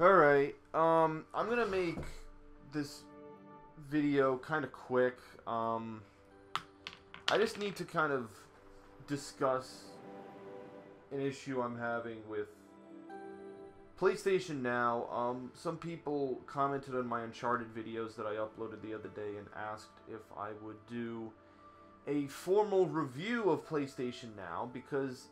Alright, I'm gonna make this video kind of quick. I just need to kind of discuss an issue I'm having with PlayStation Now. Some people commented on my Uncharted videos that I uploaded the other day and asked if I would do a formal review of PlayStation Now, because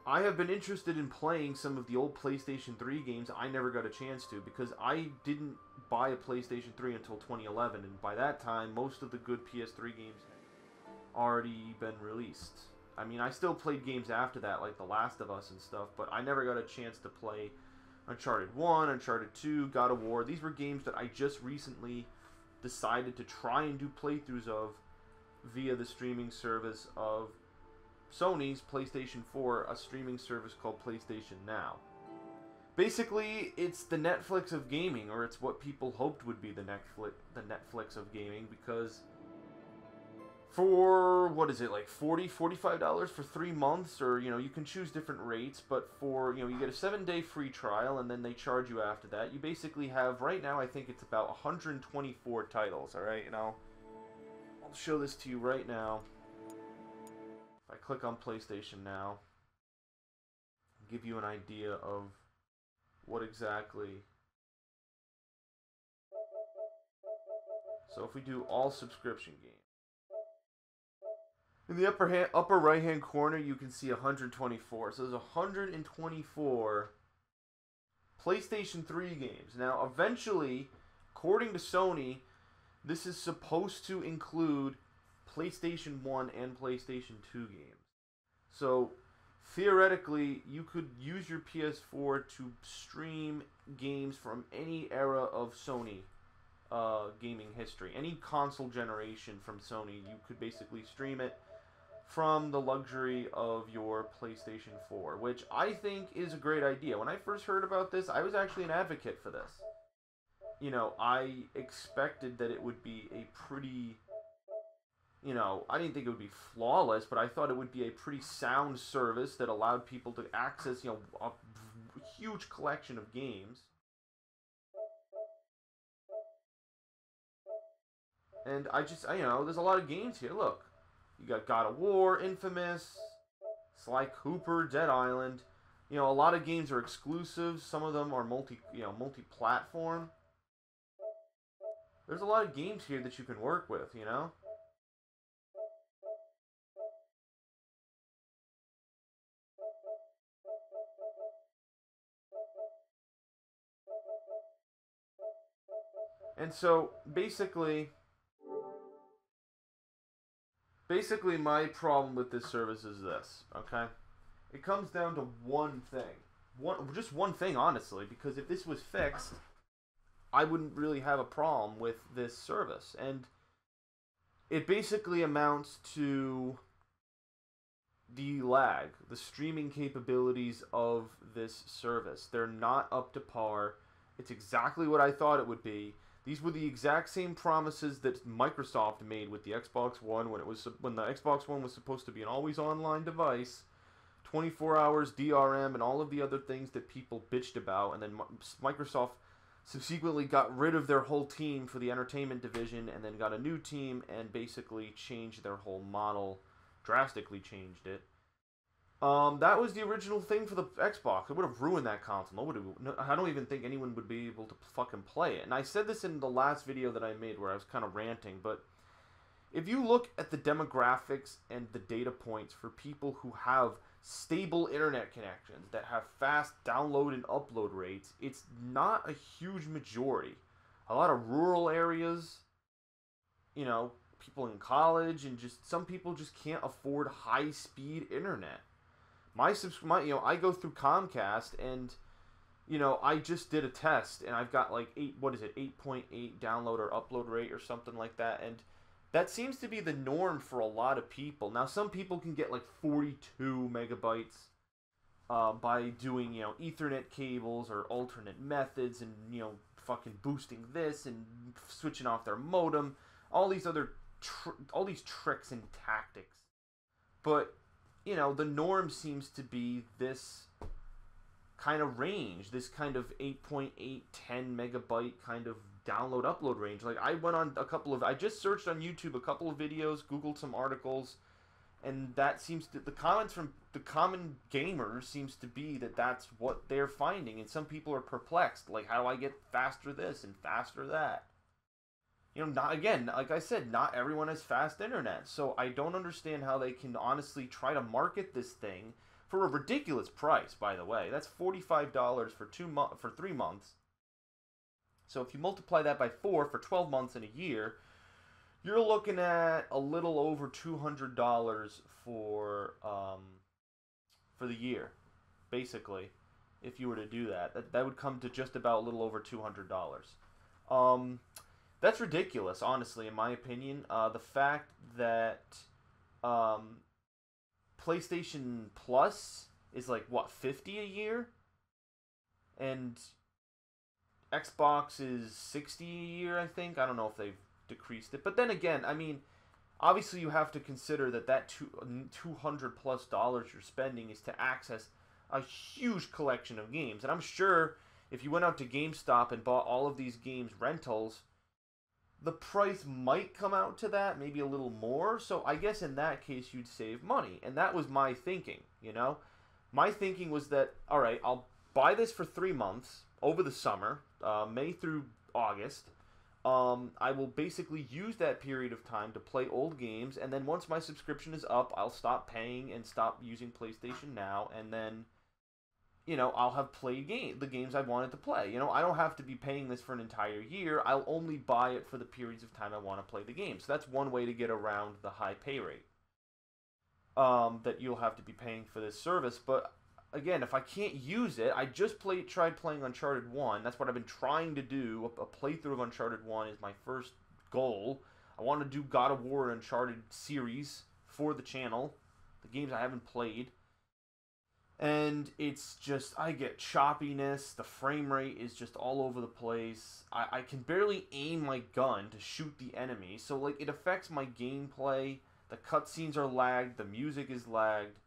I have been interested in playing some of the old PlayStation 3 games I never got a chance to, because I didn't buy a PlayStation 3 until 2011, and by that time, most of the good PS3 games had already been released. I mean, I still played games after that, like The Last of Us and stuff, but I never got a chance to play Uncharted 1, Uncharted 2, God of War. These were games that I just recently decided to try and do playthroughs of via the streaming service of Sony's PlayStation 4, a streaming service called PlayStation Now. Basically, it's the Netflix of gaming, or it's what people hoped would be the Netflix of gaming, because for, what is it, like $40, $45 for 3 months, or, you know, you can choose different rates, but for, you know, you get a 7-day free trial, and then they charge you after that. You basically have, right now, I think it's about 124 titles, alright, you know. I'll show this to you right now. If I click on PlayStation Now, I'll give you an idea of what exactly. So if we do all subscription games, in the upper right hand corner you can see 124. So there's 124 PlayStation 3 games. Now eventually, according to Sony, this is supposed to include PlayStation 1 and PlayStation 2 games. So theoretically, you could use your PS4 to stream games from any era of Sony gaming history. Any console generation from Sony, you could basically stream it from the luxury of your PlayStation 4, which I think is a great idea. When I first heard about this, I was actually an advocate for this. You know, I expected that it would be a pretty, you know, I didn't think it would be flawless, but I thought it would be a pretty sound service that allowed people to access, you know, a huge collection of games. And you know, there's a lot of games here. Look, you got God of War, Infamous, Sly Cooper, Dead Island. You know, a lot of games are exclusive. Some of them are multi-platform. There's a lot of games here that you can work with, you know? And so, basically my problem with this service is this, okay? It comes down to one thing. Just one thing, honestly, because if this was fixed, I wouldn't really have a problem with this service. And it basically amounts to the lag, the streaming capabilities of this service. They're not up to par. It's exactly what I thought it would be. These were the exact same promises that Microsoft made with the Xbox One when the Xbox One was supposed to be an always online device, 24 hours DRM and all of the other things that people bitched about, and then Microsoft subsequently got rid of their whole team for the entertainment division and then got a new team and basically changed their whole model, drastically changed it. That was the original thing for the Xbox. It would have ruined that console. I don't even think anyone would be able to fucking play it. And I said this in the last video that I made where I was kind of ranting, but if you look at the demographics and the data points for people who have stable internet connections, that have fast download and upload rates, it's not a huge majority. A lot of rural areas, you know, people in college, and just some people just can't afford high-speed internet. You know, I go through Comcast, and, you know, I just did a test, and I've got like 8.8 download or upload rate or something like that, and that seems to be the norm for a lot of people. Now, some people can get like 42 megabytes by doing, you know, Ethernet cables or alternate methods, and, you know, fucking boosting this and switching off their modem, all these tricks and tactics. But, you know, the norm seems to be this kind of range, this kind of 8.8, 10 megabyte kind of download upload range. Like, I went on I just searched on YouTube a couple of videos, Googled some articles, and that seems to, the comments from the common gamers seems to be that that's what they're finding, and some people are perplexed, like, how do I get faster this and faster that? You know, not, again, like I said, not everyone has fast internet, so I don't understand how they can honestly try to market this thing for a ridiculous price. By the way, that's $45 for 3 months. So if you multiply that by 4 for 12 months in a year, you're looking at a little over $200 for the year, basically. If you were to do that would come to just about a little over $200. That's ridiculous, honestly, in my opinion. The fact that PlayStation Plus is like, what, $50 a year? And Xbox is $60 a year, I think. I don't know if they've decreased it. But then again, I mean, obviously you have to consider that $200 plus you're spending is to access a huge collection of games. And I'm sure if you went out to GameStop and bought all of these games rentals, the price might come out to that, maybe a little more. So I guess in that case you'd save money. And that was my thinking, you know? My thinking was that, all right, I'll buy this for 3 months over the summer, May through August. I will basically use that period of time to play old games, and then once my subscription is up, I'll stop paying and stop using PlayStation Now, and then, you know, I'll have played the games I wanted to play. You know, I don't have to be paying this for an entire year. I'll only buy it for the periods of time I want to play the game. So that's one way to get around the high pay rate that you'll have to be paying for this service. But again, if I can't use it, I just tried playing Uncharted 1. That's what I've been trying to do. A playthrough of Uncharted 1 is my first goal. I want to do God of War and Uncharted series for the channel, the games I haven't played. And it's just, I get choppiness, the frame rate is just all over the place. I can barely aim my gun to shoot the enemy, so like it affects my gameplay. The cutscenes are lagged, the music is lagged.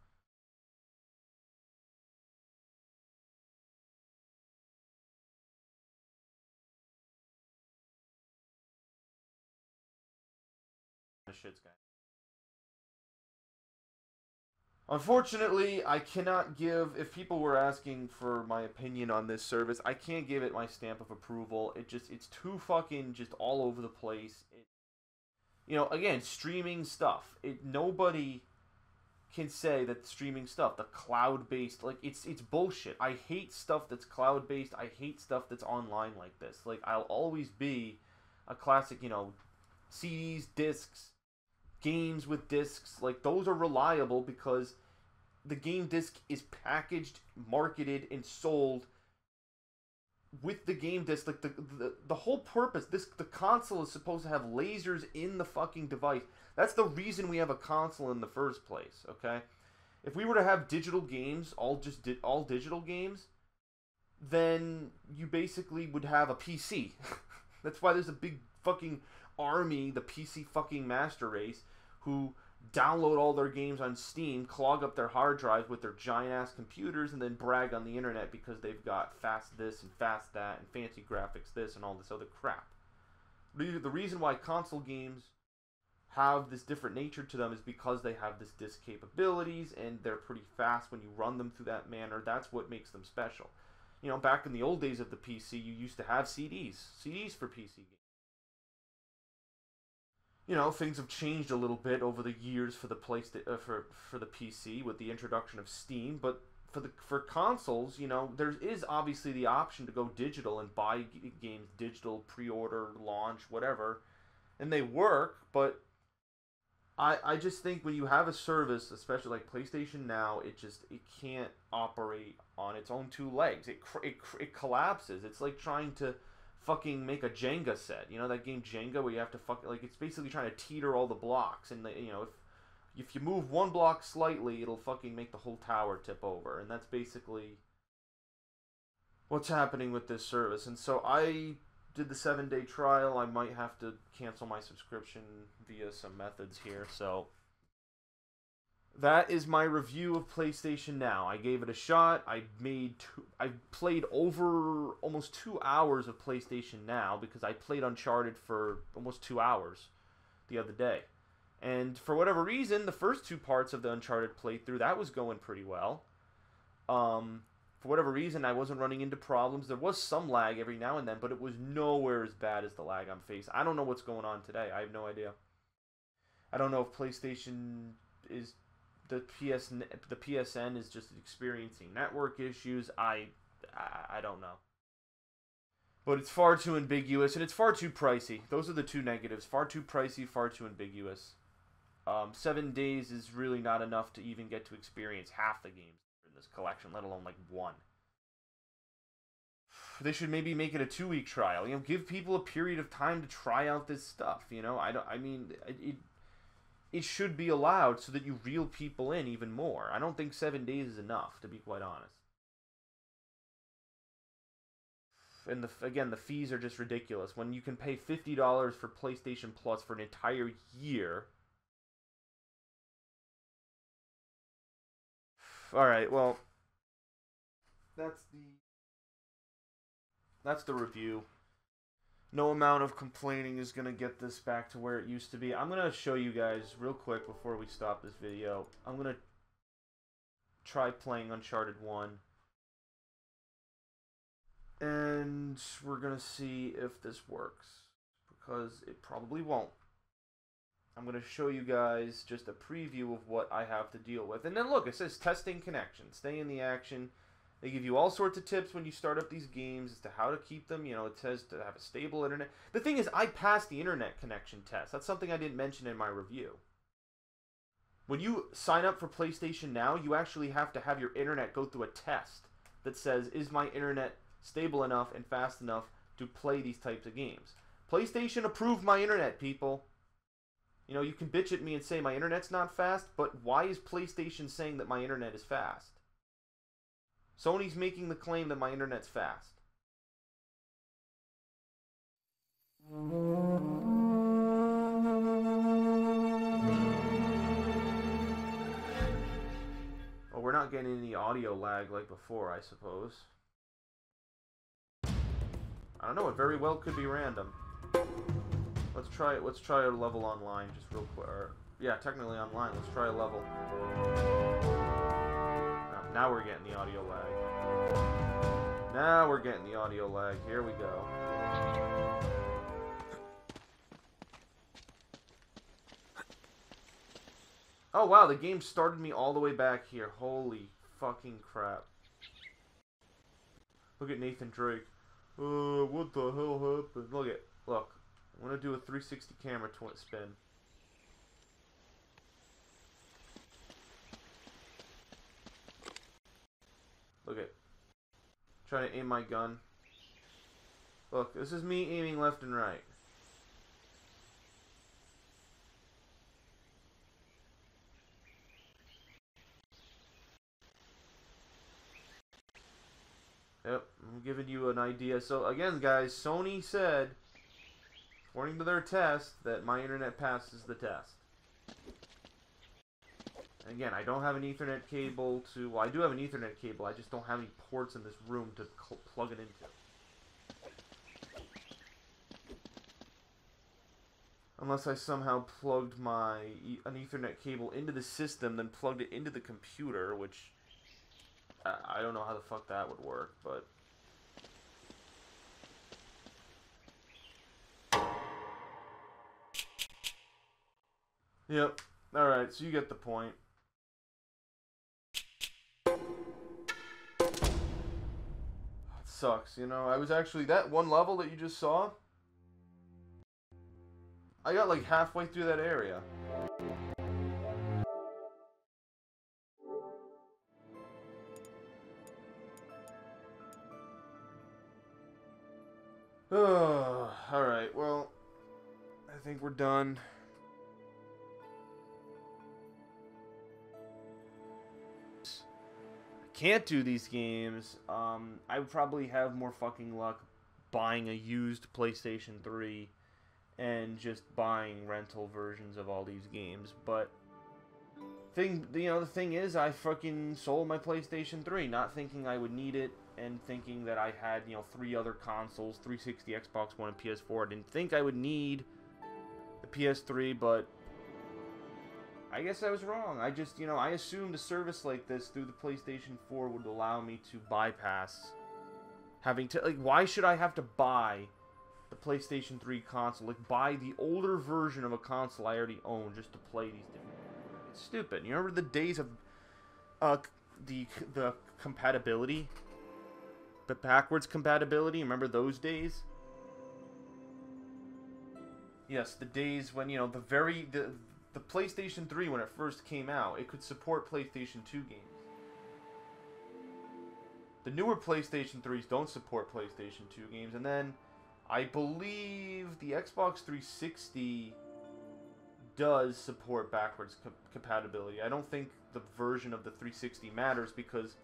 Shit's guy. Unfortunately, I cannot give, if people were asking for my opinion on this service, I can't give it my stamp of approval. It's too fucking just all over the place. You know, again, streaming stuff. Nobody can say that streaming stuff, the cloud-based, like, it's bullshit. I hate stuff that's cloud-based. I hate stuff that's online like this. Like, I'll always be a classic, you know, CDs, discs, games with discs, like, those are reliable because the game disc is packaged, marketed, and sold with the game disc. Like, the whole purpose, the console is supposed to have lasers in the fucking device. That's the reason we have a console in the first place, okay? If we were to have digital games, all digital games, then you basically would have a PC. That's why there's a big fucking army, the PC fucking master race, who download all their games on Steam, clog up their hard drives with their giant ass computers, and then brag on the internet because they've got fast this and fast that and fancy graphics this and all this other crap. The reason why console games have this different nature to them is because they have this disc capabilities and they're pretty fast when you run them through that manner. That's what makes them special. You know, back in the old days of the PC, you used to have CDs for PC games. You know, things have changed a little bit over the years for the for the PC with the introduction of Steam, but for consoles, you know, there is obviously the option to go digital and buy games digital, pre-order, launch, whatever, and they work. But I just think when you have a service, especially like PlayStation Now, it can't operate on its own two legs. It collapses. It's like trying to fucking make a Jenga set. You know that game Jenga where you have to like, it's basically trying to teeter all the blocks, and you know, if you move one block slightly, it'll fucking make the whole tower tip over, and that's basically what's happening with this service. And so I did the 7-day trial. I might have to cancel my subscription via some methods here. So that is my review of PlayStation Now. I gave it a shot. I played over almost 2 hours of PlayStation Now because I played Uncharted for almost 2 hours the other day. And for whatever reason, the first 2 parts of the Uncharted playthrough, that was going pretty well. For whatever reason, I wasn't running into problems. There was some lag every now and then, but it was nowhere as bad as the lag I'm facing. I don't know what's going on today. I have no idea. I don't know if PlayStation is... The PSN is just experiencing network issues. I don't know. But it's far too ambiguous, and it's far too pricey. Those are the 2 negatives. Far too pricey, far too ambiguous. 7 days is really not enough to even get to experience half the games in this collection, let alone like 1. They should maybe make it a 2-week trial. You know, give people a period of time to try out this stuff. You know, it should be allowed so that you reel people in even more. I don't think 7 days is enough, to be quite honest. And again, the fees are just ridiculous. When you can pay $50 for PlayStation Plus for an entire year. Alright, well, that's the review. No amount of complaining is going to get this back to where it used to be. I'm going to show you guys real quick before we stop this video. I'm going to try playing Uncharted 1. And we're going to see if this works. Because it probably won't. I'm going to show you guys just a preview of what I have to deal with. And then look, it says testing connection. Stay in the action. They give you all sorts of tips when you start up these games as to how to keep them. You know, it says to have a stable internet. The thing is, I passed the internet connection test. That's something I didn't mention in my review. When you sign up for PlayStation Now, you actually have to have your internet go through a test that says, is my internet stable enough and fast enough to play these types of games? PlayStation approved my internet, people. You know, you can bitch at me and say my internet's not fast, but why is PlayStation saying that my internet is fast? Sony's making the claim that my internet's fast. Well, we're not getting any audio lag like before, I suppose. I don't know, it very well could be random. Let's try it. Let's try a level online just real quick. Or, yeah, technically online. Let's try a level. Now we're getting the audio lag. Now we're getting the audio lag. Here we go. Oh wow, the game started me all the way back here. Holy fucking crap. Look at Nathan Drake. What the hell happened? Look. I'm gonna do a 360 camera spin. Look at. Trying to aim my gun. Look, this is me aiming left and right. Yep, I'm giving you an idea. So again, guys, Sony said, according to their test, that my internet passes the test. And again, I don't have an Ethernet cable to... Well, I do have an Ethernet cable. I just don't have any ports in this room to plug it into. Unless I somehow plugged an Ethernet cable into the system, then plugged it into the computer, which... I don't know how the fuck that would work, but... Yep. Alright, so you get the point. It sucks, you know. I was actually... That one level that you just saw... I got like halfway through that area. Alright, well... I think we're done. Can't do these games. I would probably have more fucking luck buying a used PlayStation 3 and just buying rental versions of all these games, but the thing is, I fucking sold my PlayStation 3, not thinking I would need it, and thinking that I had, 3 other consoles, 360, Xbox One, and PS4. I didn't think I would need the PS3, but I guess I was wrong. I just, I assumed a service like this through the PlayStation 4 would allow me to bypass having to, like, why should I have to buy the PlayStation 3 console? Like, buy the older version of a console I already own just to play these different... It's stupid. You remember the days of the compatibility? The backwards compatibility? Remember those days? Yes, the days when, the PlayStation 3, when it first came out, it could support PlayStation 2 games. The newer PlayStation 3s don't support PlayStation 2 games, and then I believe the Xbox 360 does support backwards compatibility. I don't think the version of the 360 matters, because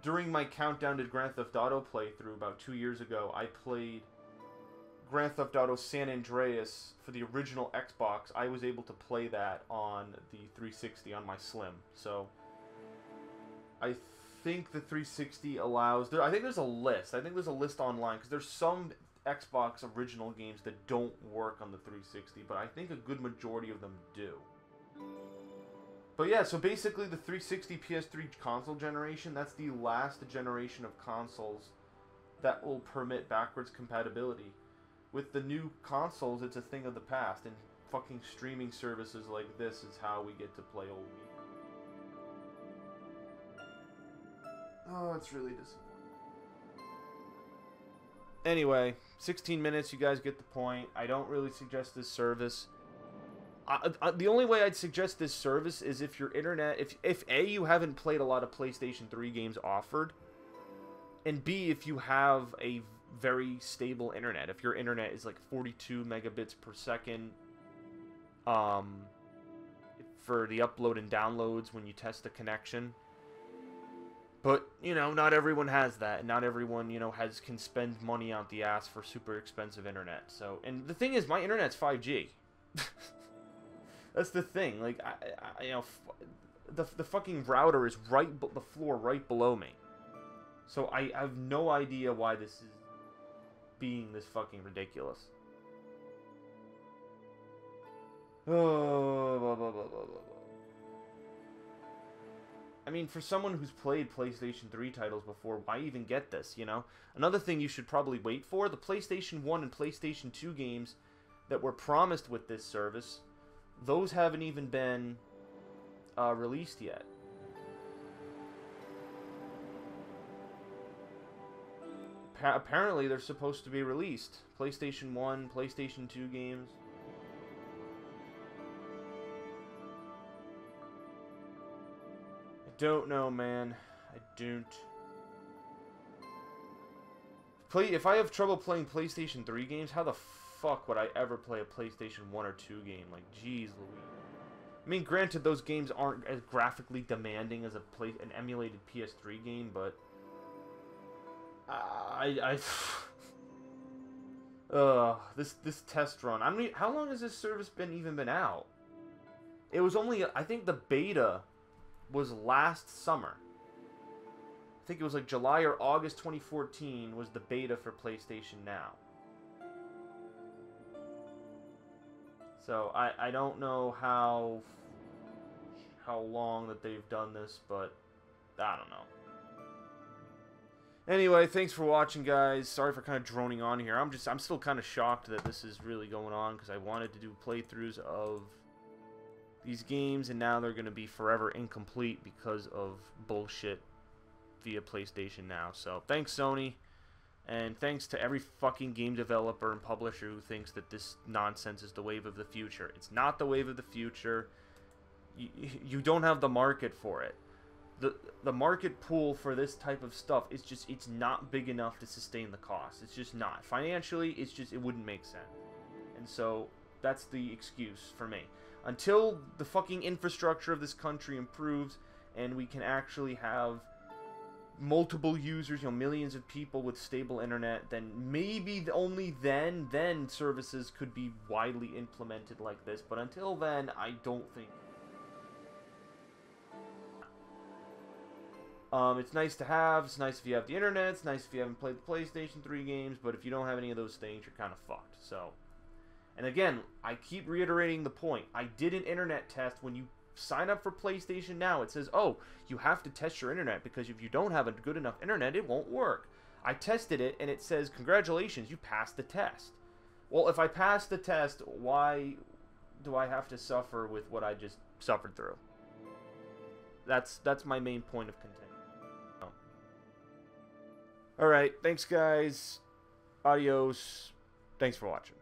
during my countdown to Grand Theft Auto playthrough about 2 years ago, I played Grand Theft Auto San Andreas for the original Xbox. I was able to play that on the 360 on my Slim. So I think the 360 allows... I think there's a list. I think there's a list online, because there's some Xbox original games that don't work on the 360, but I think a good majority of them do. But yeah, so basically the 360 PS3 console generation, that's the last generation of consoles that will permit backwards compatibility. With the new consoles, it's a thing of the past, and fucking streaming services like this is how we get to play old games. Oh, it's really disappointing. Anyway, 16 minutes, you guys get the point. I don't really suggest this service. The only way I'd suggest this service is if your internet... If A, you haven't played a lot of PlayStation 3 games offered, and B, if you have a very stable internet. If your internet is like 42 megabits per second, for the upload and downloads when you test the connection. But, not everyone has that, and not everyone, can spend money out the ass for super expensive internet. So, and the thing is, my internet's 5G. That's the thing. Like, the fucking router is the floor right below me. So I have no idea why this is being this fucking ridiculous. Oh, blah, blah, blah, blah, blah. I mean, for someone who's played PlayStation 3 titles before, why even get this, Another thing you should probably wait for, the PlayStation 1 and PlayStation 2 games that were promised with this service, those haven't even been released yet. Apparently, they're supposed to be released. PlayStation 1, PlayStation 2 games. I don't know, man. I don't. If I have trouble playing PlayStation 3 games, how the fuck would I ever play a PlayStation 1 or 2 game? Like, jeez Louise. I mean, granted, those games aren't as graphically demanding as an emulated PS3 game, but... this test run. I mean, how long has this service even been out? It was only, I think the beta was last summer. I think it was like July or August 2014 was the beta for PlayStation Now. So I don't know how long that they've done this, but I don't know. Anyway, thanks for watching, guys. Sorry for kind of droning on here. I'm still kind of shocked that this is really going on, because I wanted to do playthroughs of these games, and now they're going to be forever incomplete because of bullshit via PlayStation Now. So, thanks, Sony, and thanks to every fucking game developer and publisher who thinks that this nonsense is the wave of the future. It's not the wave of the future. You don't have the market for it. The market pool for this type of stuff is just, it's not big enough to sustain the cost. It's just not. Financially, it wouldn't make sense. And so, that's the excuse for me. Until the fucking infrastructure of this country improves and we can actually have multiple users, millions of people with stable internet, then maybe only then services could be widely implemented like this. But until then, I don't think It's nice to have. It's nice if you have the internet. It's nice if you haven't played the PlayStation 3 games. But if you don't have any of those things, you're kind of fucked. So, and again, I keep reiterating the point. I did an internet test. When you sign up for PlayStation Now, it says, oh, you have to test your internet because if you don't have a good enough internet, it won't work. I tested it, and it says, congratulations, you passed the test. Well, if I passed the test, why do I have to suffer with what I just suffered through? That's my main point of contention. Alright, thanks guys. Adios. Thanks for watching.